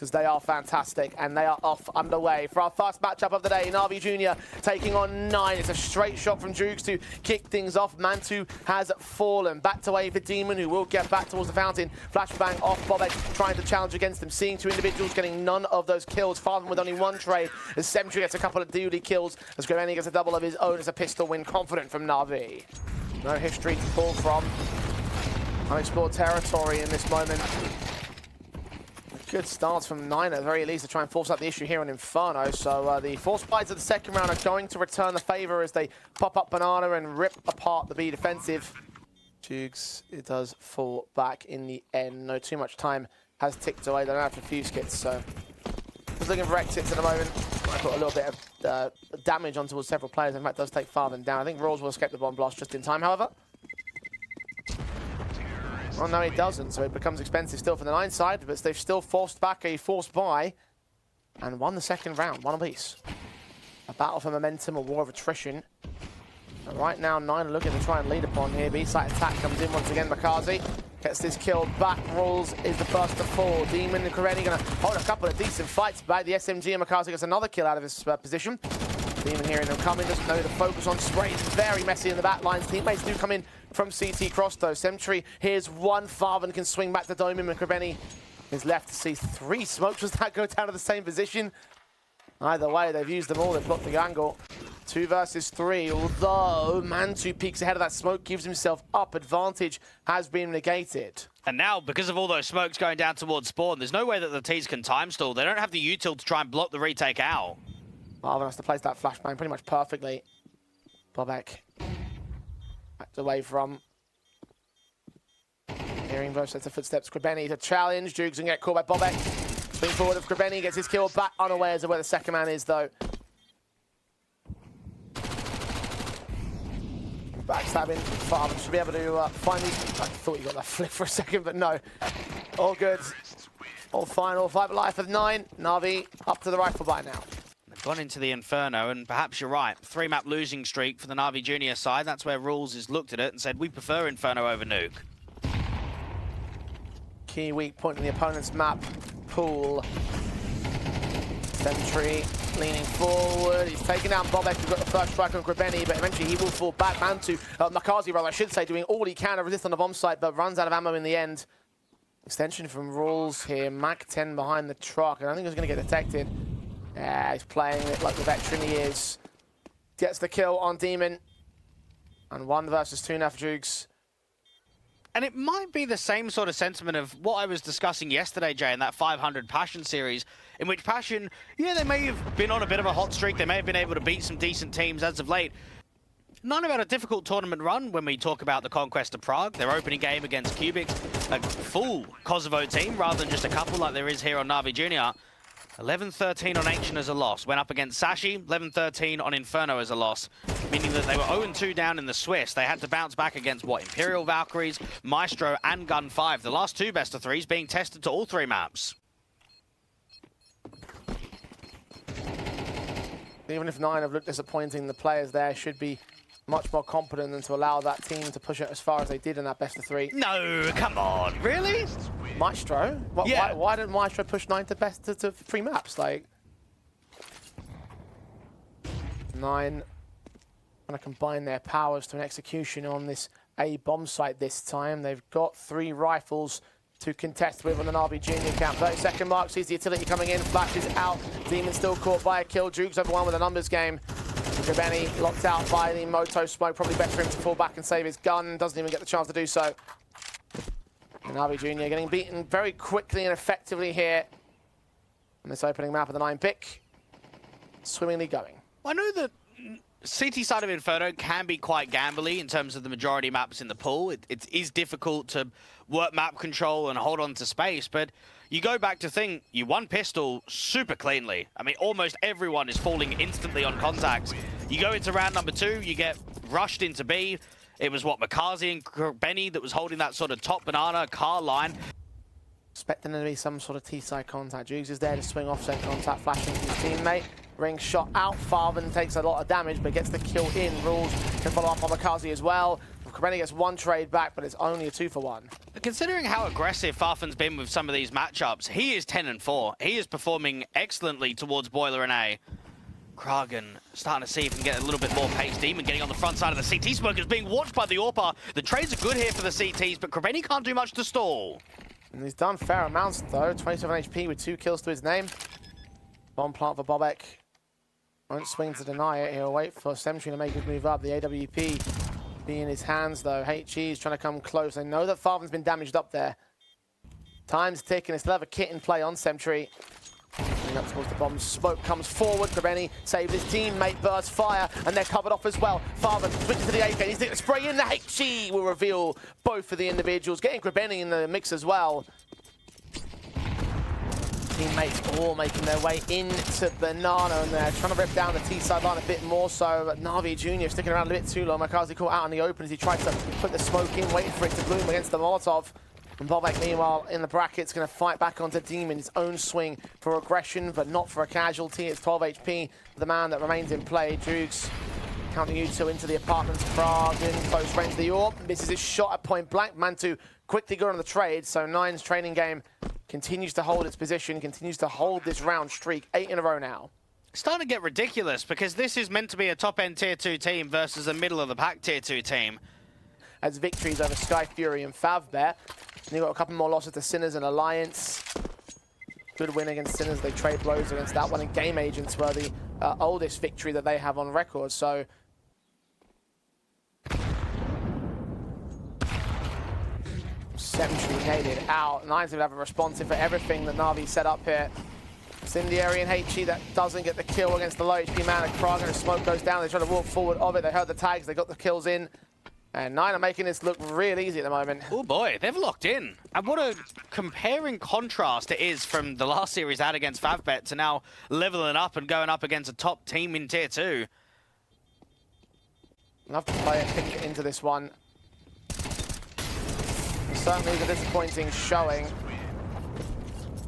because they are fantastic, and they are off underway for our first matchup of the day. NAVI Junior taking on 9. It's a straight shot from Jukes to kick things off. Mantu has fallen. Back to wave for Demon, who will get back towards the fountain. Flashbang off. Bobek trying to challenge against them. Seeing 2 individuals, getting none of those kills. Farther with only 1 trade. As Sentry gets a couple of duty kills. As Grenani gets a double of his own as a pistol win. Confident from NAVI. No history to pull from. Unexplored territory in this moment. Good starts from 9 at the very least to try and force out the issue here on Inferno. So the force bites of the second round are going to return the favor as they pop up Banana and rip apart the B defensive. Jugs, it does fall back in the end. No too much time has ticked away. They don't have to fuse kits, so just looking for exits at the moment. I put a little bit of damage onto several players. In fact, it does take Farthen down. I think Rawls will escape the bomb blast just in time, however. Well, no, he doesn't, so it becomes expensive still for the 9 side, but they've still forced back a forced buy and won the second round, one apiece. A battle for momentum, a war of attrition. And right now, 9 are looking to try and lead upon here. B-side attack comes in once again. Makazi gets this kill back. Rules is the first to fall. Demon and Kareni going to hold a couple of decent fights back. The SMG and Makazi gets another kill out of his position. Demon hearing them coming, doesn't know the focus on Spray. It's very messy in the back lines. Teammates do come in from CT cross though. Sentry, here's one. Farven can swing back to Domin, and Krabeni is left to see 3 smokes. Does that go down to the same position? Either way, they've used them all. They've blocked the angle. 2 versus 3, although Mantu peeks ahead of that smoke, gives himself up. Advantage has been negated. And now, because of all those smokes going down towards spawn, there's no way that the T's can time stall. They don't have the util to try and block the retake out. Marvin has to place that flashbang pretty much perfectly. Bobek backed away from. Hearing both sets of footsteps. Krabeni to challenge. Jugs and get caught by Bobek. Swing forward of Krabeni, gets his kill back unawares of where the second man is though. Backstabbing. Farben should be able to find these. I thought you got that flip for a second, but no. All good. All fine, all fight life with 9. Navi up to the rifle by now. Gone into the Inferno, and perhaps you're right. 3-map losing streak for the NAVI Junior side. That's where Rules has looked at it and said, we prefer Inferno over Nuke. Key weak point in the opponent's map pool. Sentry leaning forward. He's taking down Bobek, who's got the first strike on Krabeni, but eventually he will fall back. Mantu, Makazi, rather, I should say, doing all he can to resist on the bomb site, but runs out of ammo in the end. Extension from Rules here. Mac 10 behind the truck. I don't think he's going to get detected. Yeah, he's playing it like the veteran he is. Gets the kill on Demon. And 1 versus 2 now for Jugs. And it might be the same sort of sentiment of what I was discussing yesterday, Jay, in that 500 Passion series, in which Passion, yeah, they may have been on a bit of a hot streak. They may have been able to beat some decent teams as of late. Not about a difficult tournament run when we talk about the Conquest of Prague. Their opening game against Cubic, a full Kosovo team rather than just a couple like there is here on NAVI Junior. 11-13 on Ancient as a loss. Went up against Sashi, 11-13 on Inferno as a loss, meaning that they were 0-2 down in the Swiss. They had to bounce back against, what, Imperial Valkyries, Maestro, and Gun 5. The last 2 best of 3s being tested to all 3 maps. Even if 9 have looked disappointing, the players there should be much more competent than to allow that team to push it as far as they did in that best of 3. No, come on, really? Maestro? Yeah. Why didn't Maestro push 9 to best to 3 maps? Like, 9 going to combine their powers to an execution on this A bomb site this time. They've got 3 rifles to contest with on the NAVI Junior camp. 30-second mark, sees the utility coming in, flashes out. Demon still caught by a kill. Jugs over 1 with a numbers game. Gabeni locked out by the Moto smoke. Probably better for him to fall back and save his gun. Doesn't even get the chance to do so. And NAVI Junior getting beaten very quickly and effectively here on this opening map of the 9 pick. Swimmingly going. I know that CT side of Inferno can be quite gambly in terms of the majority maps in the pool. It is difficult to work map control and hold on to space, but you go back to think, you won pistol super cleanly. I mean, almost everyone is falling instantly on contacts. You go into round number 2, you get rushed into B. It was, what, Makazi and Benny that was holding that sort of top banana car line. Expecting there to be some sort of T-side contact. Jugs is there to swing offset contact, flashing to his teammate. Ring shot out. Farben takes a lot of damage, but gets the kill in. Rules can follow up on Makazi as well. Krenny gets one trade back, but it's only a 2-for-1. Considering how aggressive Farfan's been with some of these matchups, he is 10-4. He is performing excellently towards Boiler and A. Kragan starting to see if he can get a little bit more pace. Demon getting on the front side of the CT smokers, being watched by the AWPer. The trades are good here for the CTs, but Krenny can't do much to stall. And he's done fair amounts though. 27 HP with 2 kills to his name. Bomb plant for Bobek. Won't swing to deny it. He'll wait for Sentry to make his move up. The AWP be in his hands though. HE is trying to come close. They know that Farvan's been damaged up there. Time's ticking. They still have a kit in play on Sentry. Coming up towards the bomb. Smoke comes forward. Krenny saves his teammate. Bursts fire. And they're covered off as well. Farvan switches to the AK. He's going to spray in. The HE will reveal both of the individuals. Getting Krenny in the mix as well. Teammates all making their way into Banana, and they're trying to rip down the T sideline a bit more so. But NAVI Jr. sticking around a bit too long. Makazi caught out in the open as he tried to put the smoke in, waiting for it to bloom against the Molotov. And Bobek, meanwhile, in the brackets, going to fight back onto Demon. His own swing for aggression, but not for a casualty. It's 12 HP, the man that remains in play. Jukes counting you two into the apartments. Prague in close range of the AWP. Misses his shot at point blank. Mantu quickly going on the trade, so Nine's training game continues to hold its position, continues to hold this round streak. 8 in a row now. It's starting to get ridiculous because this is meant to be a top-end Tier 2 team versus a middle-of-the-pack Tier 2 team. As victories over Sky Fury and Favbear. And you've got a couple more losses to Sinners and Alliance. Good win against Sinners. They trade blows against that one. And Game Agents were the oldest victory that they have on record. So Sentry nailed out. Nine's going to have a responsive for everything that Navi set up here. Incendiary and HE that doesn't get the kill against the low HP man. Prague and smoke goes down. They try to walk forward of it. They heard the tags. They got the kills in. And Nine are making this look real easy at the moment. Oh boy, they've locked in. And what a comparing contrast it is from the last series they had against Favbet to now leveling up and going up against a top team in Tier 2. Love to play a pick into this one. Certainly a disappointing showing.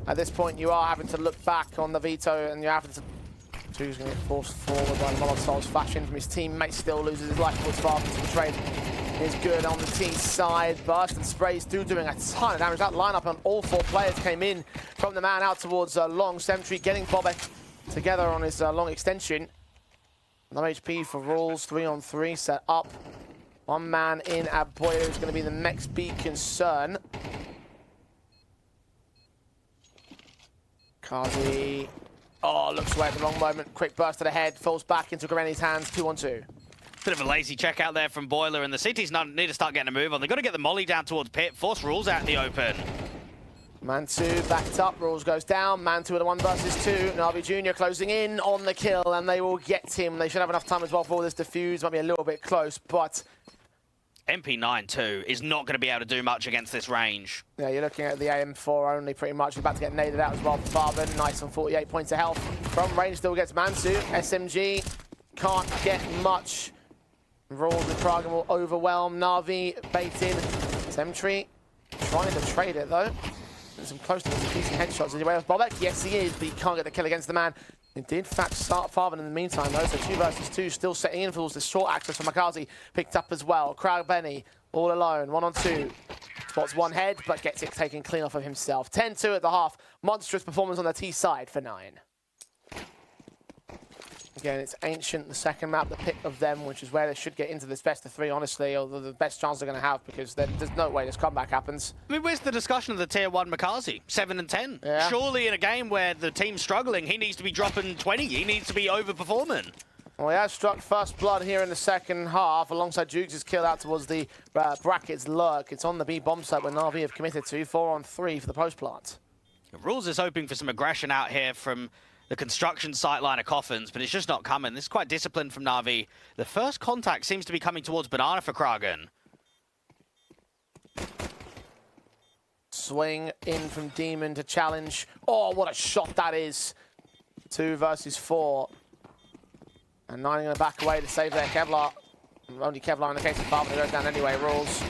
At this point, you are having to look back on the veto, and you're having to... Who's going to get forced forward by Molotov's flashing from his teammate. Still loses his life towards Farfan. The trade is good on the T side. Burst and Spray still doing a ton of damage. That lineup on all 4 players came in from the man out towards long. Sentry getting Bobek together on his long extension. No HP for Rules. 3-on-3 set up. One man in at Boiler is going to be the next big concern. Kazi. Oh, looks away at the wrong moment. Quick burst to the head. Falls back into Krenny's hands. 2-on-2. Bit of a lazy check out there from Boiler, and the CTs need to start getting a move on. They've got to get the molly down towards Pit. Force Rules out in the open. Mantu backed up. Rules goes down. Mantu with a 1 versus 2. NAVI Jr. closing in on the kill, and they will get him. They should have enough time as well for this defuse. Might be a little bit close, but... MP9 too is not going to be able to do much against this range. Yeah, you're looking at the AM4 only pretty much. He's about to get naded out as well for Farben. Nice on 48 points of health. From range still gets Mansu. SMG can't get much. Rules with Prague will overwhelm. Navi baiting. Sentry trying to trade it though. There's some close to decent headshots. Is he away with Bobek? Yes, he is, but he can't get the kill against the man. It did, in fact, start Farben in the meantime, though, so 2 versus 2, still setting in for the short access from Makazi, picked up as well. Crowd Benny, all alone, 1-on-2. Spots one head, but gets it taken clean off of himself. 10-2 at the half. Monstrous performance on the T side for 9. Again, it's Ancient, the second map, the pick of them, which is where they should get into this best of 3, honestly, or the best chance they're going to have, because there's no way this comeback happens. I mean, where's the discussion of the Tier 1 Makazi? 7 and 10. Yeah. Surely in a game where the team's struggling, he needs to be dropping 20. He needs to be overperforming. Well, he has struck first blood here in the second half, alongside Jukes' kill out towards the brackets lurk. It's on the B bomb site where Navi have committed to 4-on-3 for the post plant. Rules is hoping for some aggression out here from the construction site line of Coffins, but it's just not coming. This is quite disciplined from Navi. The first contact seems to be coming towards Banana for Kragan. Swing in from Demon to challenge. Oh, what a shot that is. 2 versus 4. And 9 going to back away to save their Kevlar. Only Kevlar in the case of Farben, who goes down anyway. Rules.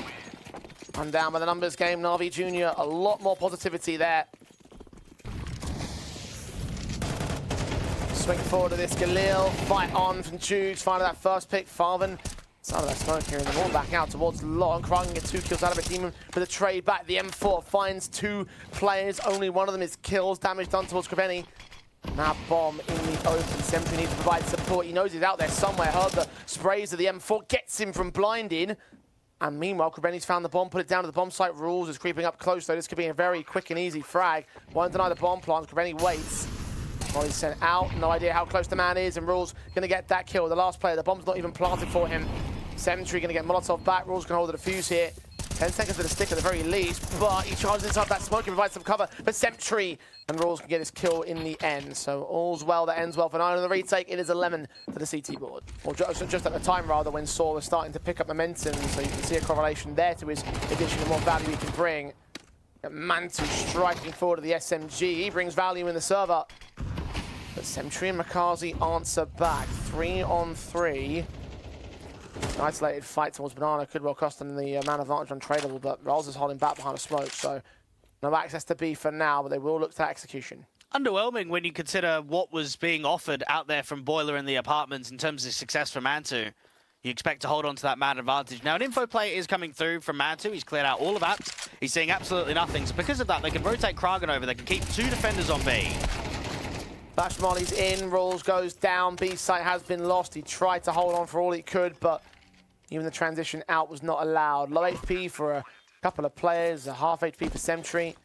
I'm down by the numbers game. NAVI Jr. a lot more positivity there. Swing forward to this Galil. Fight on from Jukes. Finding that first pick. Farben Some of that smoke here, and the ball back out towards Long. Krug can get 2 kills out of it. Demon with a trade back. The M4 finds 2 players. Only one of them is kills. Damage done towards Krebeni. Now bomb in the open. Sentry needs to provide support. He knows he's out there somewhere. Heard the sprays of the M4. Gets him from blinding. And meanwhile, Krebeni's found the bomb. Put it down to the bomb site. Rules is creeping up close, though. This could be a very quick and easy frag. Won't deny the bomb plants. Krebeni waits. Molly's sent out. No idea how close the man is. And Rules going to get that kill. The last player. The bomb's not even planted for him. Sentry going to get Molotov back. Rules can hold the defuse here. 10 seconds with a stick at the very least, but he charges inside that smoke and provides some cover for Sentry, and Rules can get his kill in the end. So all's well that ends well for 9 on the retake. It is 11 for the CT board. Or just at the time, rather, when Saw was starting to pick up momentum, so you can see a correlation there to his addition and more value he can bring. Mantu striking forward to the SMG. He brings value in the server. But Sentry and Makazi answer back. 3 on 3. An isolated fight towards Banana could well cost them the man advantage untradeable, but Rolls is holding back behind a smoke, so no access to B for now, but they will look to execution. Underwhelming when you consider what was being offered out there from Boiler and the apartments in terms of success for Mantu. You expect to hold on to that man advantage. Now, an info play is coming through from Mantu. He's cleared out all of that. He's seeing absolutely nothing. So because of that, they can rotate Kragan over. They can keep 2 defenders on B. Flash Molly's in, Rules goes down, B site has been lost. He tried to hold on for all he could, but even the transition out was not allowed. Low HP for a couple of players, a half HP for Sentry.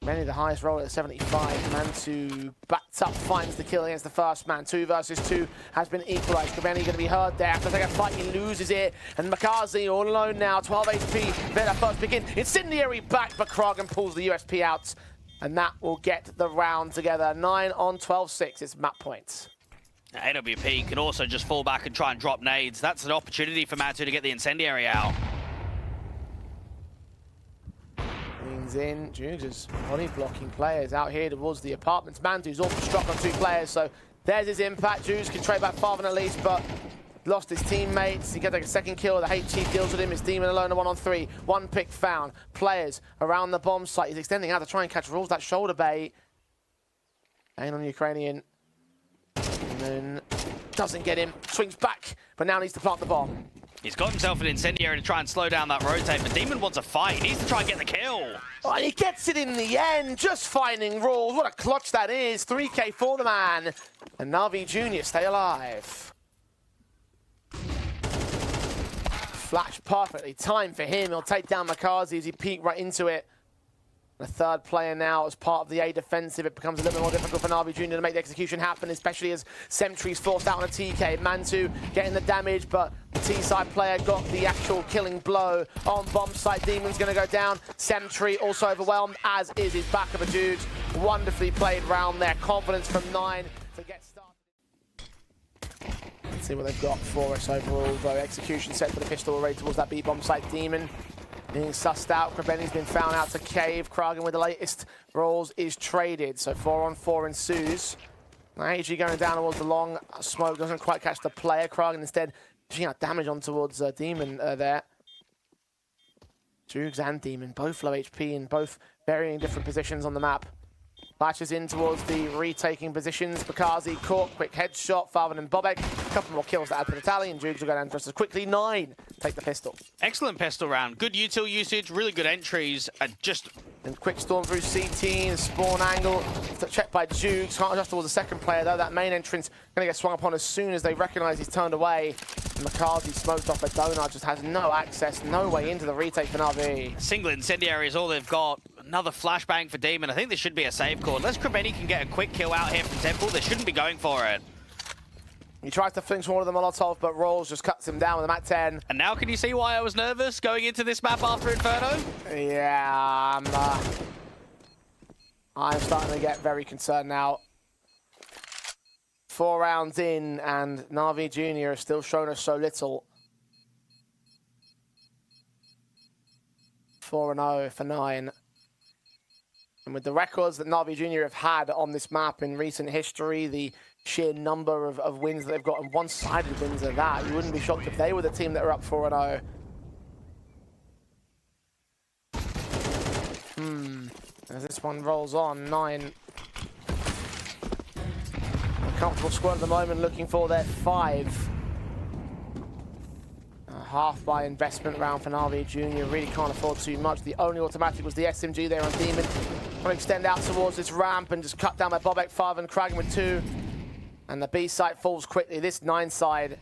Many the highest roll at 75. Mantu backs up, finds the kill against the first man. 2 versus 2 has been equalized. Krebeni going to be hurt there. After taking a fight, he loses it. And Makazi all alone now, 12 HP. Better first begin. Incendiary back, but Kragan pulls the USP out. And that will get the round together. 9 on 12-6. It's map points. AWP can also just fall back and try and drop nades. That's an opportunity for Mantu to get the incendiary out. Leans in. Jugs is body blocking players out here towards the apartments. Mantu's also struck on 2 players, so there's his impact. Jugs can trade back 5 at least, but lost his teammates. He gets like a second kill. The HG deals with him. It's Demon alone, a 1 on 3. 1 pick found. Players around the bomb site. He's extending out to try and catch Rules. That shoulder bait. Aim on the Ukrainian. And then doesn't get him. Swings back, but now needs to plant the bomb. He's got himself an incendiary to try and slow down that rotate, but Demon wants a fight. He needs to try and get the kill. Oh, and he gets it in the end, just finding Rules. What a clutch that is. 3K for the man. And Navi Jr. stay alive. Flash perfectly timed for him. He'll take down Makazi as he peeked right into it. The 3rd player now as part of the A defensive. It becomes a little bit more difficult for Navi Jr. to make the execution happen, especially as Sentry's forced out on a TK. Mantu getting the damage, but the T-side player got the actual killing blow on bomb site. Demon's going to go down. Sentry also overwhelmed, as is his backup of Judes. Wonderfully played round there. Confidence from 9 to get started. Let's see what they've got for us overall, though. Execution set for the pistol array towards that B bomb site. Demon being sussed out. Krebeni's been found out to cave. Kragan with the latest rolls is traded. So 4 on 4 ensues. AG going down towards the long. Smoke doesn't quite catch the player. Kragan instead pushing out damage on towards Demon there. Jugs and Demon, both low HP in both varying different positions on the map. Latches in towards the retaking positions. Bakazi caught, quick headshot. Farvan and Bobek. A couple more kills to add to the tally, and Jugs will go down just as quickly. 9 take the pistol. Excellent pistol round. Good util usage, really good entries, and just... And quick storm through CT and spawn angle. Checked by Jugs. Can't adjust towards the second player, though. That main entrance going to get swung upon as soon as they recognise he's turned away. And McCarthy smoked off, but Donut just has no access, no way into the retake for Navi. Single incendiary is all they've got. Another flashbang for Demon. I think this should be a save call. Unless Krebeni can get a quick kill out here from Temple, they shouldn't be going for it. He tries to flinch one of the Molotov, but Rolls just cuts him down with a Mat 10. And now can you see why I was nervous going into this map after Inferno? Yeah, I'm starting to get very concerned now. 4 rounds in, and Navi Jr. has still shown us so little. 4-0 for 9. And with the records that Navi Jr. have had on this map in recent history, the sheer number of wins that they've got, and one-sided wins of that, you wouldn't be shocked if they were the team that are up 4-0. As this one rolls on, 9. A comfortable squad at the moment, looking for their 5. half by investment round for NAVI Junior. Really can't afford too much. The only automatic was the SMG there on Demon. Want to extend out towards this ramp and just cut down by Bobek, 5 and Kragan with 2. And the B site falls quickly. This 9 side.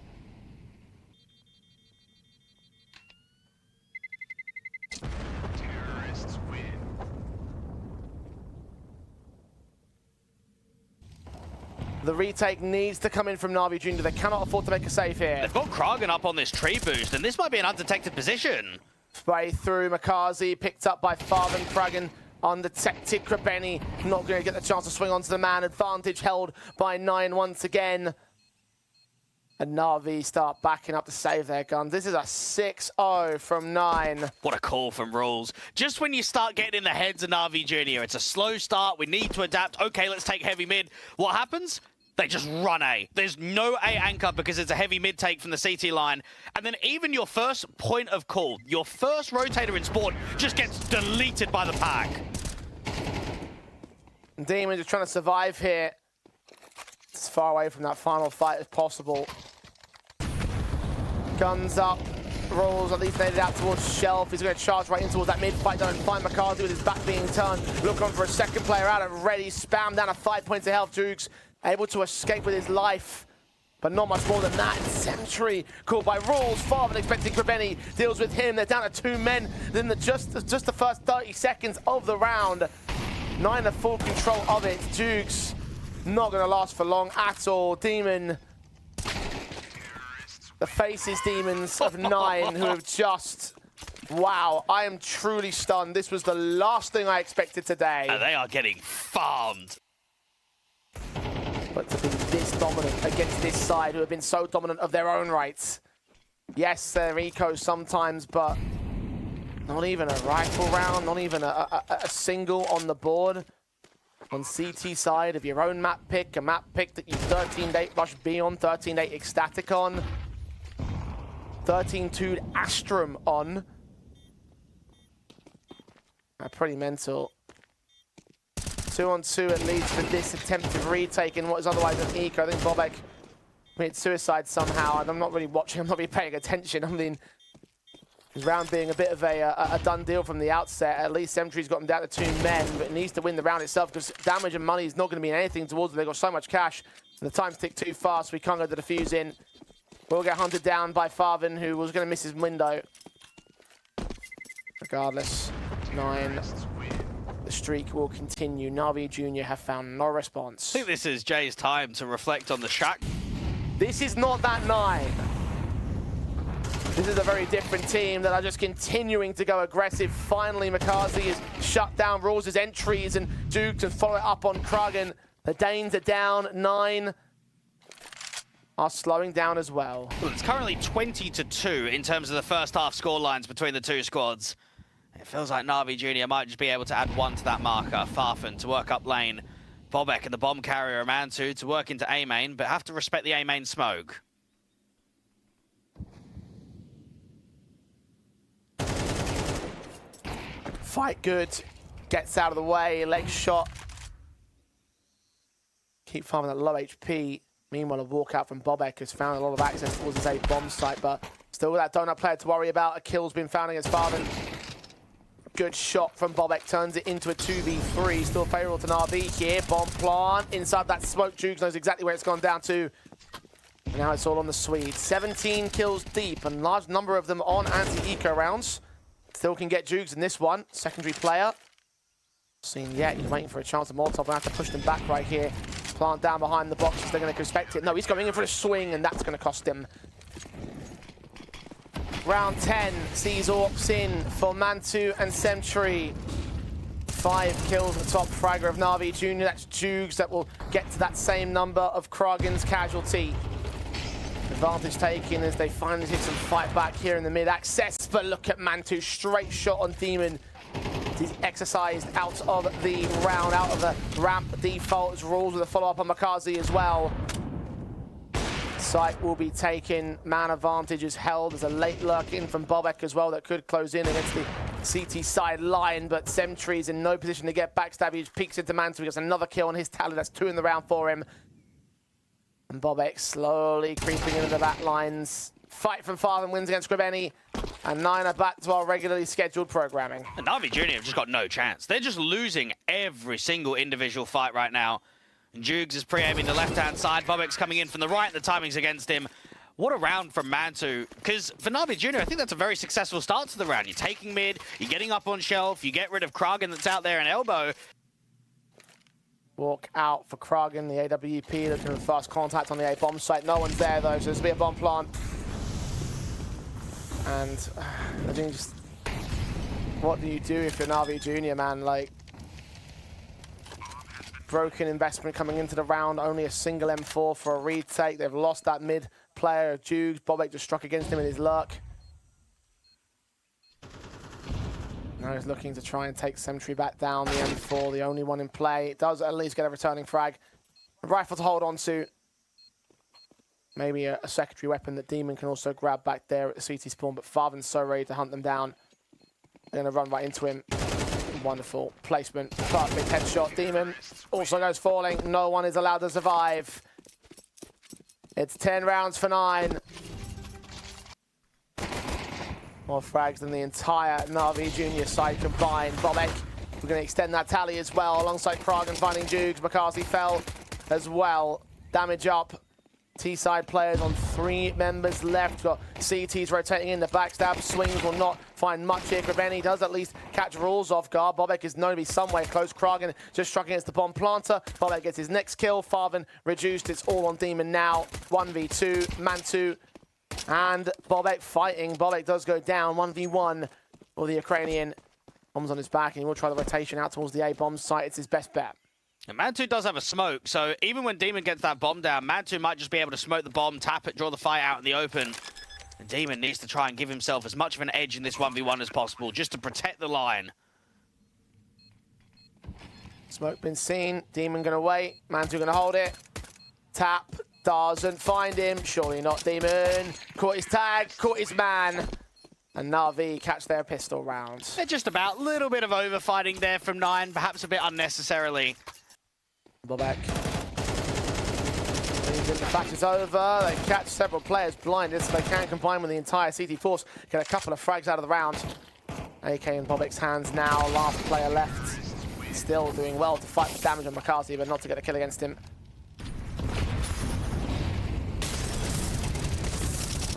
The retake needs to come in from NAVI Junior. They cannot afford to make a save here. They've got Kragan up on this tree boost, and this might be an undetected position. Spray through Makazi, picked up by Farvan. Kragan undetected. Krabeni not going to get the chance to swing onto the man. Advantage held by 9 once again. And NAVI start backing up to save their guns. This is a 6-0 from 9. What a call from Rules. Just when you start getting in the heads of NAVI Junior, it's a slow start. We need to adapt. Okay, let's take heavy mid. What happens? They just run A. There's no A anchor because it's a heavy mid take from the CT line. And then even your first point of call, your first rotator in Sport just gets deleted by the pack. Demon just trying to survive here. As far away from that final fight as possible. Guns up. Rolls at least made it out towards Shelf. He's going to charge right in towards that mid fight. Don't find Makazi with his back being turned. Look on for a second player out and ready. Spam down to 5 points of health. Jukes able to escape with his life, but not much more than that. Sentry caught by Rules. Far than expecting. Krabeni deals with him. They're down to 2 men. Then just the first 30 seconds of the round. 9 have full control of it. Jukes not going to last for long at all. Demon. The faces demons of 9 who have just... Wow, I am truly stunned. This was the last thing I expected today. And they are getting farmed. But to be this dominant against this side who have been so dominant of their own rights. Yes, they're eco sometimes, but not even a rifle round, not even a single on the board. On CT side of your own map pick, a map pick that you 13-8 rush B on, 13-8 ecstatic on, 13-2 Astrum on. Pretty mental. 2-on-2 at least for this attempted retake in what is otherwise an eco. I think Bobek committed suicide somehow, and I'm not really watching, I'm not really paying attention. I mean, his round being a bit of a done deal from the outset. At least Sentry's got him down to 2 men, but it needs to win the round itself because damage and money is not going to mean anything towards them. They've got so much cash, and the times tick too fast. We can't go to the defuse in. We'll get hunted down by Farvan, who was going to miss his window. Regardless, 9. The streak will continue. NAVI Junior have found no response. I think this is Jay's time to reflect on the Shack. This is not that 9. This is a very different team that are just continuing to go aggressive. Finally, Makazi has shut down Rules' entries and Dukes and follow it up on Kragan. The Danes are down. 9 are slowing down as well. Well, it's currently 20-2 in terms of the first half scorelines between the two squads. It feels like NAVI Junior might just be able to add 1 to that marker. Farfan to work up lane. Bobek and the bomb carrier, a man to work into A main, but have to respect the A main smoke. Fight good. Gets out of the way. Leg shot. Keep farming that low HP. Meanwhile, a walkout from Bobek has found a lot of access towards his A bomb site, but still with that donut player to worry about. A kill's been found against Farvan. Good shot from Bobek, turns it into a 2v3. Still favourable to NAVI here. Bomb plant inside that smoke. Jukes knows exactly where it's gone down to. And now it's all on the Swedes. 17 kills deep, and large number of them on anti-eco rounds. Still can get Jukes in this one. Secondary player. Seen yet. He's waiting for a chance of Molotov. We'll have to push them back right here. Plant down behind the boxes. They're going to respect it. No, he's going in for a swing, and that's going to cost him. Round 10 sees Orcs in for Mantu and Sentry. 5 kills at the top fragger of NAVI Junior. That's Jugs that will get to that same number of Kragan's casualty. Advantage taken as they finally hit some fight back here in the mid-access. But look at Mantu, straight shot on Demon. He's exercised out of the round, out of the ramp default as Rules with a follow-up on Makazi as well. Site will be taken. Man advantage is held. There's a late lurk in from Bobek as well that could close in against the CT side line, but Sentry's in no position to get backstab. He peeks into Mantu. He gets another kill on his tally. That's 2 in the round for him. And Bobek slowly creeping into the back lines. fight from Farthen wins against Grebeni, and 9 are back to our regularly scheduled programming. And NAVI Junior have just got no chance. They're just losing every single individual fight right now. And Jugs is pre-aiming the left-hand side. Bobek's coming in from the right. The timing's against him. What a round from Mantu. Because for NAVI Junior, I think that's a very successful start to the round. You're taking mid, you're getting up on shelf, you get rid of Kragen that's out there in elbow. Walk out for Kragen, the AWP, looking for fast contact on the A bomb site. No one's there though, so there's be a bomb plant. And I think just, what do you do if you're NAVI Junior, man? Like, broken investment coming into the round, only a single M4 for a retake. They've lost that mid player, Jugs. Bobek just struck against him in his luck. Now he's looking to try and take Sentry back down, the M4, the only one in play. It does at least get a returning frag. A rifle to hold on to. Maybe a secondary weapon that Demon can also grab back there at the CT spawn, but Farthen's so ready to hunt them down. They're going to run right into him. Wonderful placement, perfect headshot. Demon also goes falling. No one is allowed to survive. It's 10 rounds for 9. More frags than the entire NAVI Junior side combined. Bobek, we're going to extend that tally as well, alongside Kragen finding Jugs. Makazi fell as well. Damage up. T-side players on 3 members left. Got CTs rotating in. The backstab swings will not find much here. Grebeni does at least catch Rules off guard. Bobek is known to be somewhere close. Kragen just struck against the bomb planter. Bobek gets his next kill. Farthen reduced. It's all on Demon now. 1v2. Mantu and Bobek fighting. Bobek does go down. 1v1 for the Ukrainian. Bombs on his back, and he will try the rotation out towards the A-bomb site. It's his best bet. And Mantu does have a smoke, so even when Demon gets that bomb down, Mantu might just be able to smoke the bomb, tap it, draw the fight out in the open. And Demon needs to try and give himself as much of an edge in this 1v1 as possible, just to protect the line. Smoke been seen. Demon going to wait. Mantu going to hold it. Tap. Doesn't find him. Surely not Demon. Caught his tag. Caught his man. And NAVI catch their pistol round. They're just about a little bit of overfighting there from 9, perhaps a bit unnecessarily. Bobek. The fact is over. They catch several players blinded, so they can combine with the entire CT force. Get a couple of frags out of the round. AK in Bobek's hands now. Last player left. Still doing well to fight for damage on Makazi, but not to get a kill against him.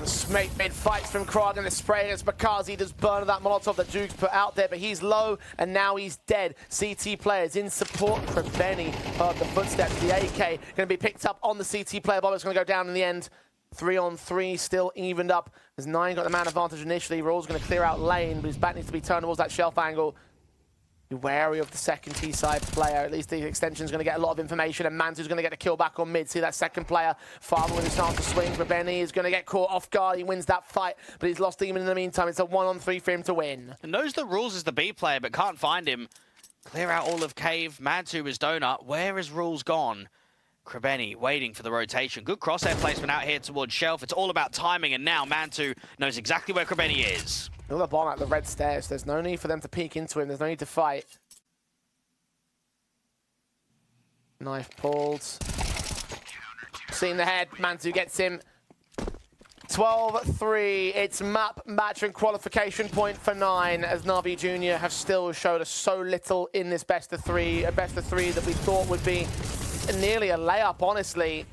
Smate mid fights from Kragen. The spray against Makazi does burn that Molotov that Jugs put out there, but he's low and now he's dead. CT players in support. Grebeni heard the footsteps. The AK going to be picked up on the CT player. Bobek's going to go down in the end. 3 on 3, still evened up. As 9 got the man advantage initially. Rawls going to clear out lane, but his back needs to be turned towards that shelf angle. Be wary of the second T-side player. At least the extension's going to get a lot of information, and Mantu's going to get a kill back on mid. See that second player. Farthen with his chance to swing. Grebeni is going to get caught off guard. He wins that fight, but he's lost Demon in the meantime. It's a 1-on-3 for him to win. And knows the Rules is the B player, but can't find him. Clear out all of Cave. Mantu is donut. Where is Rules gone? Grebeni waiting for the rotation. Good crosshair placement out here towards Shelf. It's all about timing, and now Mantu knows exactly where Grebeni is. Another bomb at the red stairs. There's no need for them to peek into him. There's no need to fight. Knife pulled. Seen the head. Mantu gets him. 12-3. It's map, match, and qualification point for 9, as NAVI Junior have still showed us so little in this best of 3. A best of 3 that we thought would be nearly a layup, honestly.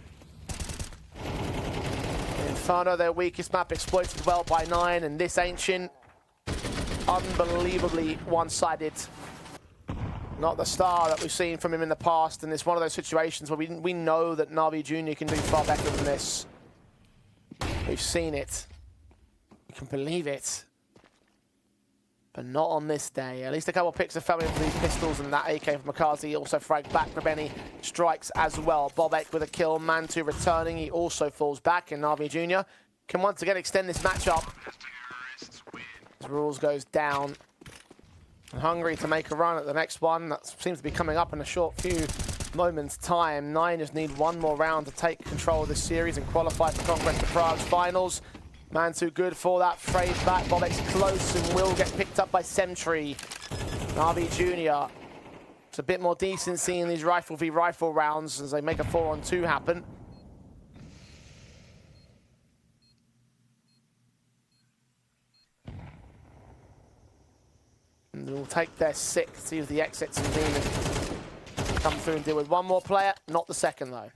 Inferno, their weakest map, exploited well by 9, and this Ancient, unbelievably one-sided. Not the star that we've seen from him in the past, and it's one of those situations where we know that NAVI Junior can do far better than this. We've seen it. You can believe it. But not on this day. At least a couple of picks have fell in for these pistols, and that AK from Makazi also fragged back. Grebeni strikes as well. Bobek with a kill. Mantu returning. He also falls back, and NAVI Junior can once again extend this matchup. As Rules goes down. And hungry to make a run at the next one. That seems to be coming up in a short few moments' time. 9 just need one more round to take control of this series and qualify for Conquest of Prague's finals. Mantu good for that. Frayed back. Bobek's close and will get picked up by Sentry. NAVI Junior. It's a bit more decency in these rifle v rifle rounds as they make a 4-on-2 happen. And we'll take their 6, see if the exits and Demon come through and deal with one more player. Not the second, though.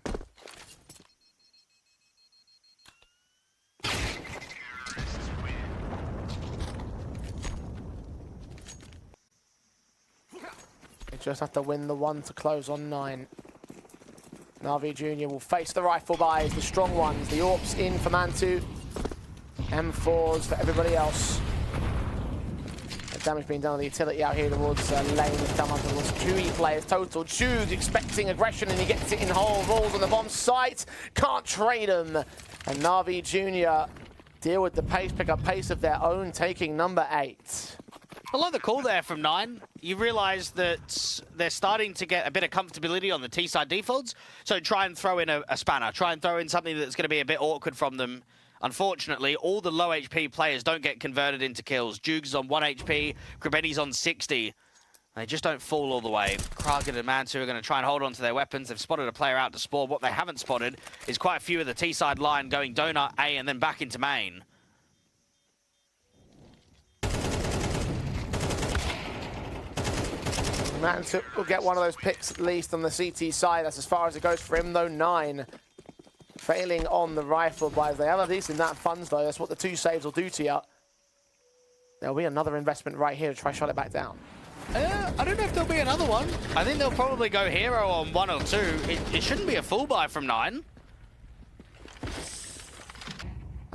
They just have to win the 1 to close on 9. NAVI Jr. will face the rifle buys, the strong ones, the AWPs in for Mantu. M4s for everybody else. Damage being done on the utility out here towards lane with come up towards 2 players total. Jude expecting aggression and he gets it in whole. Rolls on the bomb site. Can't trade him. And NAVI Jr. deal with the pace, pick up pace of their own, taking number 8. I like the call there from 9. You realise that they're starting to get a bit of comfortability on the T-side defaults. So try and throw in a spanner. Try and throw in something that's going to be a bit awkward from them. Unfortunately, all the low HP players don't get converted into kills. Jugs is on 1 HP, Grabetti's on 60. They just don't fall all the way. Kraken and Mantu are going to try and hold on to their weapons. They've spotted a player out to spawn. What they haven't spotted is quite a few of the T-side line going donut A and then back into main. Mantu will get one of those picks at least on the CT side. That's as far as it goes for him, though. 9. Failing on the rifle buys. They have at least in that funds, though. That's what the 2 saves will do to you. There'll be another investment right here to try shot it back down. I don't know if there'll be another one. I think they'll probably go hero on 1 or 2. It shouldn't be a full buy from 9.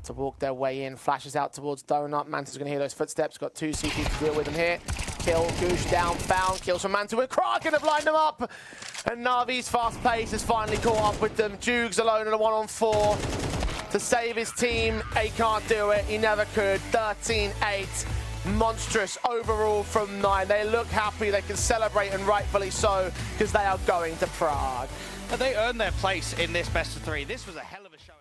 To walk their way in, flashes out towards Donut. Mantu's going to hear those footsteps. Got 2 CTs to deal with him here. Kill, Goosh down, found. Kills from Mantu with Kraken have lined them up. And Navi's fast pace has finally caught up with them. Jugs alone in a 1-on-4 to save his team. He can't do it. He never could. 13-8. Monstrous overall from 9. They look happy. They can celebrate, and rightfully so, because they are going to Prague. They earned their place in this best of 3. This was a hell of a showing.